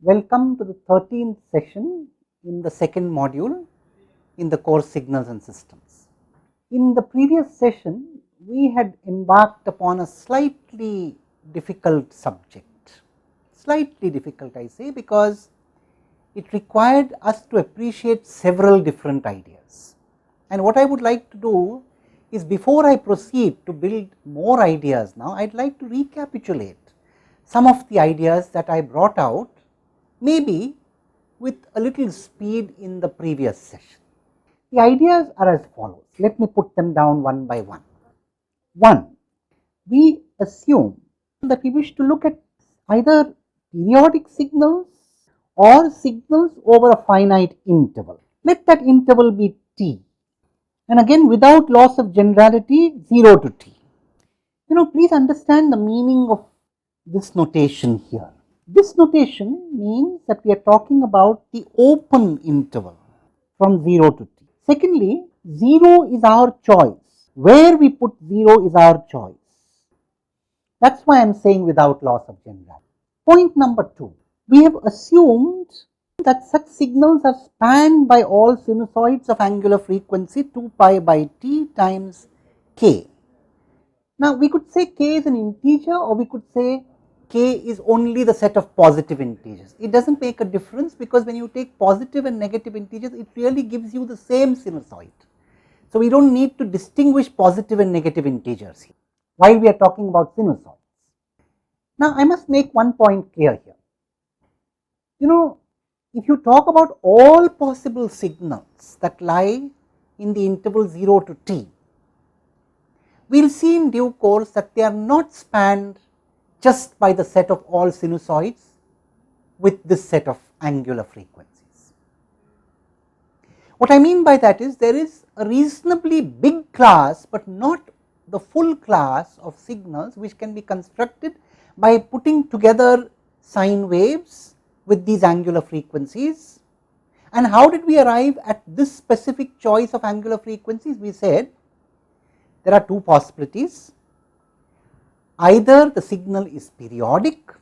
Welcome to the 13th session in the second module in the course Signals and Systems. In the previous session, we had embarked upon a slightly difficult subject. Slightly difficult, I say, because it required us to appreciate several different ideas. And what I would like to do is, before I proceed to build more ideas now, I would like to recapitulate some of the ideas that I brought out, maybe with a little speed in the previous session. The ideas are as follows. Let me put them down one by one. 1. We assume that we wish to look at either periodic signals or signals over a finite interval. Let that interval be t, and again without loss of generality, 0 to t. Please understand the meaning of this notation here. This notation means that we are talking about the open interval from 0 to t. Secondly, 0 is our choice. Where we put 0 is our choice. That is why I am saying without loss of generality. Point number 2. We have assumed that such signals are spanned by all sinusoids of angular frequency 2 pi by t times k. Now, we could say k is an integer, or we could say k is only the set of positive integers. It does not make a difference, because when you take positive and negative integers, it really gives you the same sinusoid. So, we do not need to distinguish positive and negative integers here while we are talking about sinusoids. Now, I must make one point clear here. If you talk about all possible signals that lie in the interval 0 to t, we will see in due course that they are not spanned just by the set of all sinusoids with this set of angular frequencies. What I mean by that is, there is a reasonably big class, but not the full class of signals which can be constructed by putting together sine waves with these angular frequencies. And how did we arrive at this specific choice of angular frequencies? We said there are two possibilities. Either the signal is periodic,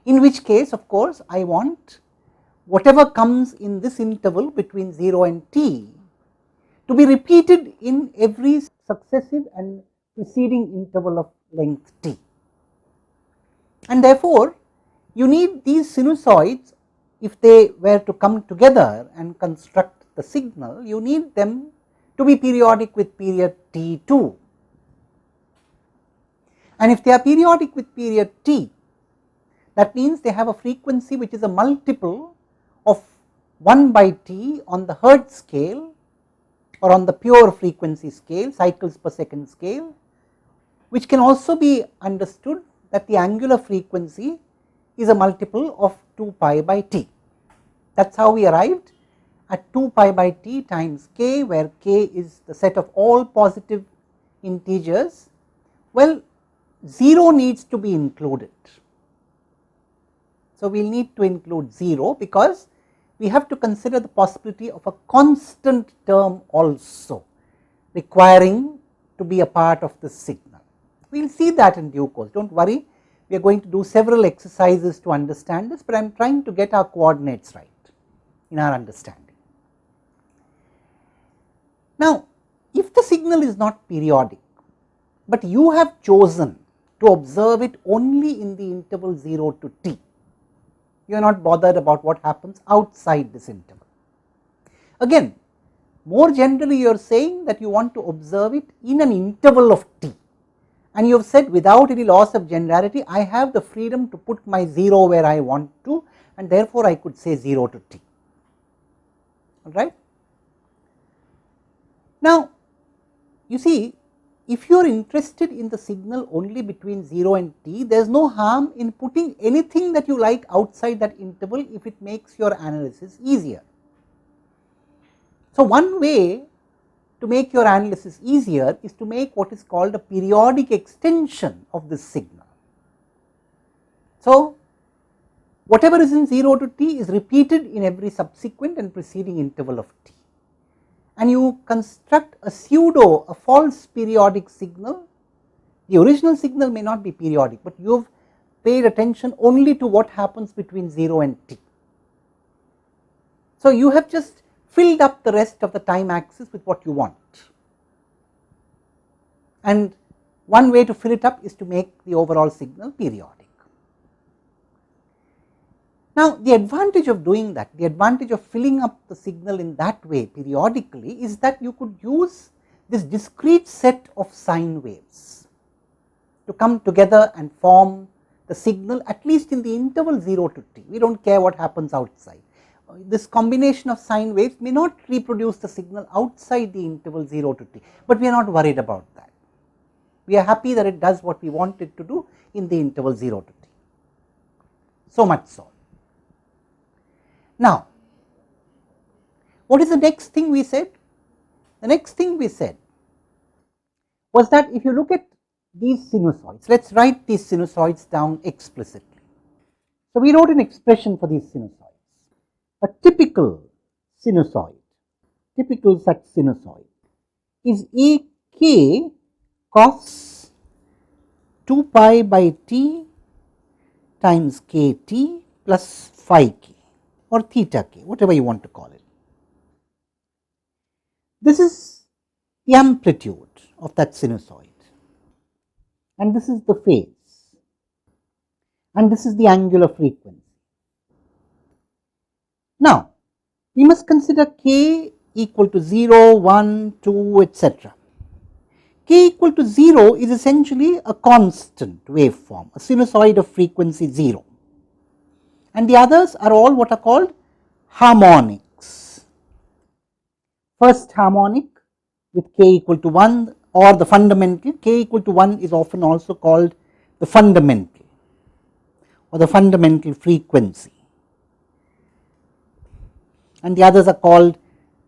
in which case of course I want whatever comes in this interval between 0 and t to be repeated in every successive and preceding interval of length t. And therefore, you need these sinusoids, if they were to come together and construct the signal, you need them to be periodic with period t too. And if they are periodic with period t, that means they have a frequency which is a multiple of 1 by t on the Hertz scale, or on the pure frequency scale, cycles per second scale, which can also be understood that the angular frequency is a multiple of 2 pi by t. That is how we arrived at 2 pi by t times k, where k is the set of all positive integers. Well, 0 needs to be included. So, we will need to include 0, because we have to consider the possibility of a constant term also requiring to be a part of the signal. We will see that in due course, do not worry. We are going to do several exercises to understand this, but I am trying to get our coordinates right in our understanding. Now, if the signal is not periodic, but you have chosen to observe it only in the interval 0 to t, you are not bothered about what happens outside this interval. Again, more generally you are saying that you want to observe it in an interval of t, and you have said without any loss of generality, I have the freedom to put my 0 where I want to, and therefore I could say 0 to t, alright. Now, you see, if you are interested in the signal only between 0 and t, there is no harm in putting anything that you like outside that interval if it makes your analysis easier. So, one way to make your analysis easier is to make what is called a periodic extension of this signal. So, whatever is in 0 to t is repeated in every subsequent and preceding interval of t. And you construct a a false periodic signal. The original signal may not be periodic, but you have paid attention only to what happens between 0 and t. So, you have just filled up the rest of the time axis with what you want, and one way to fill it up is to make the overall signal periodic. Now, the advantage of doing that, the advantage of filling up the signal in that way periodically is that you could use this discrete set of sine waves to come together and form the signal at least in the interval 0 to t. We do not care what happens outside. This combination of sine waves may not reproduce the signal outside the interval 0 to t, but we are not worried about that. We are happy that it does what we want it to do in the interval 0 to t. So much so. Now, what is the next thing we said? The next thing we said was that if you look at these sinusoids, let us write these sinusoids down explicitly. So, we wrote an expression for these sinusoids. A typical sinusoid, typical such sinusoid is a k cos 2 pi by t times k t plus phi k or theta k, whatever you want to call it. This is the amplitude of that sinusoid, and this is the phase, and this is the angular frequency. Now, we must consider k equal to 0, 1, 2, etc. K equal to 0 is essentially a constant waveform, a sinusoid of frequency 0, and the others are all what are called harmonics. First harmonic with k equal to 1 or the fundamental, k equal to 1 is often also called the fundamental or the fundamental frequency, and the others are called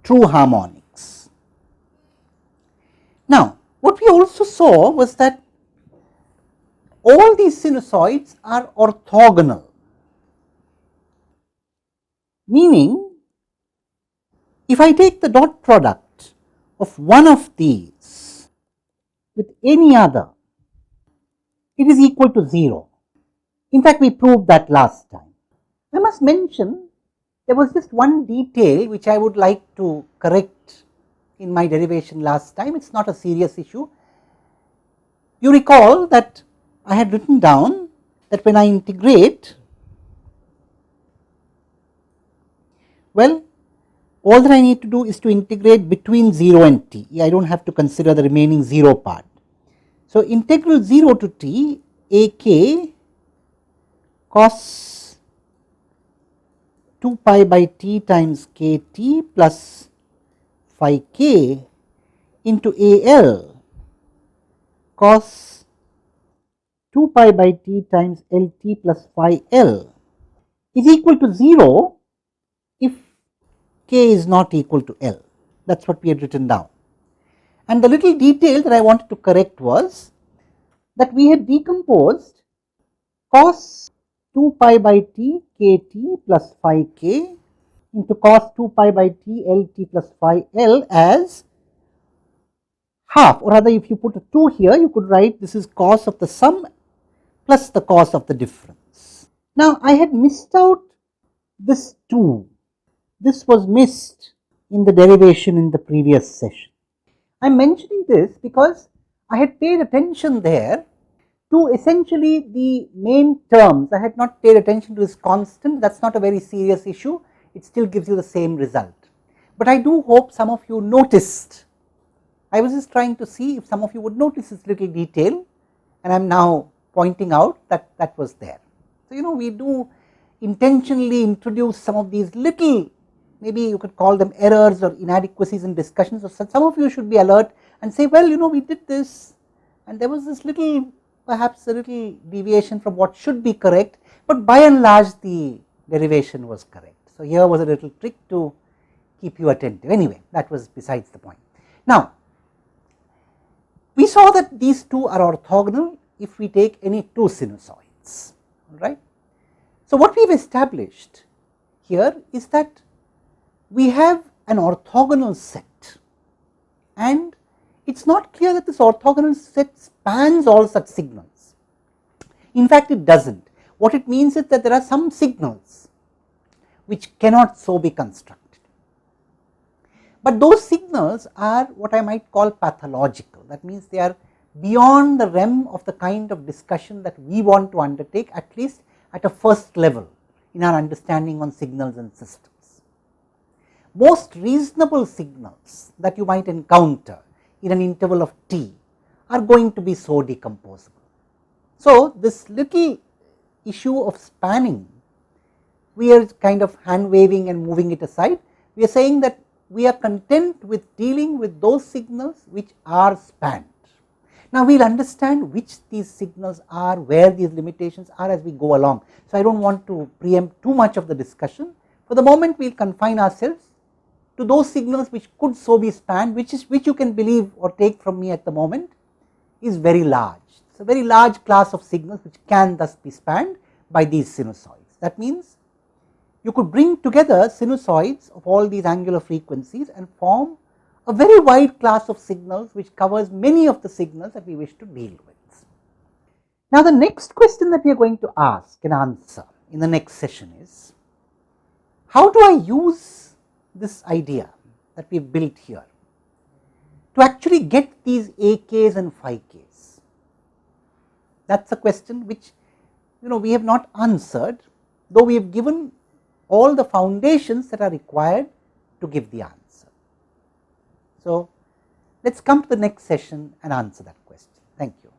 true harmonics. Now, what we also saw was that all these sinusoids are orthogonal, meaning if I take the dot product of one of these with any other, it is equal to 0. In fact, we proved that last time. I must mention there was just one detail which I would like to correct in my derivation last time. It is not a serious issue. You recall that I had written down that when I integrate, well, all that I need to do is to integrate between 0 and t. I do not have to consider the remaining 0 part. So, integral 0 to t a k cos 2 pi by t times k t plus phi k into a l cos 2 pi by t times L t plus phi L is equal to 0 if k is not equal to L. That is what we had written down. And the little detail that I wanted to correct was that we had decomposed cos 2 pi by t k t plus phi k into cos 2 pi by t L t plus phi L as half, or rather if you put a 2 here, you could write this is cos of the sum plus the cos of the difference. Now, I had missed out this 2. This was missed in the derivation in the previous session. I am mentioning this because I had paid attention there to essentially the main terms. I had not paid attention to this constant. That is not a very serious issue. It still gives you the same result. But I do hope some of you noticed. I was just trying to see if some of you would notice this little detail, and I am now pointing out that that was there. So, we do intentionally introduce some of these little, maybe you could call them errors or inadequacies in discussions. So, some of you should be alert and say, well, we did this and there was this little, perhaps a little deviation from what should be correct, but by and large the derivation was correct. So, here was a little trick to keep you attentive. Anyway, that was besides the point. Now, we saw that these two are orthogonal if we take any two sinusoids, all right. So, what we have established here is that we have an orthogonal set, and it is not clear that this orthogonal set spans all such signals. In fact, it does not. What it means is that there are some signals which cannot so be constructed, but those signals are what I might call pathological. That means they are beyond the realm of the kind of discussion that we want to undertake, at least at a first level in our understanding on signals and systems. Most reasonable signals that you might encounter in an interval of t are going to be so decomposable. So, this little issue of spanning, we are kind of hand waving and moving it aside. We are saying that we are content with dealing with those signals which are spanned. Now, we will understand which these signals are, where these limitations are as we go along. So, I do not want to preempt too much of the discussion. For the moment, we will confine ourselves to those signals which could so be spanned, which you can believe or take from me at the moment is very large. It is a very large class of signals which can thus be spanned by these sinusoids. That means you could bring together sinusoids of all these angular frequencies and form a very wide class of signals which covers many of the signals that we wish to deal with. Now, the next question that we are going to ask and answer in the next session is, how do I use this idea that we have built here to actually get these AKs and phi k's? That is a question which we have not answered, though we have given all the foundations that are required to give the answer. So, let us come to the next session and answer that question. Thank you.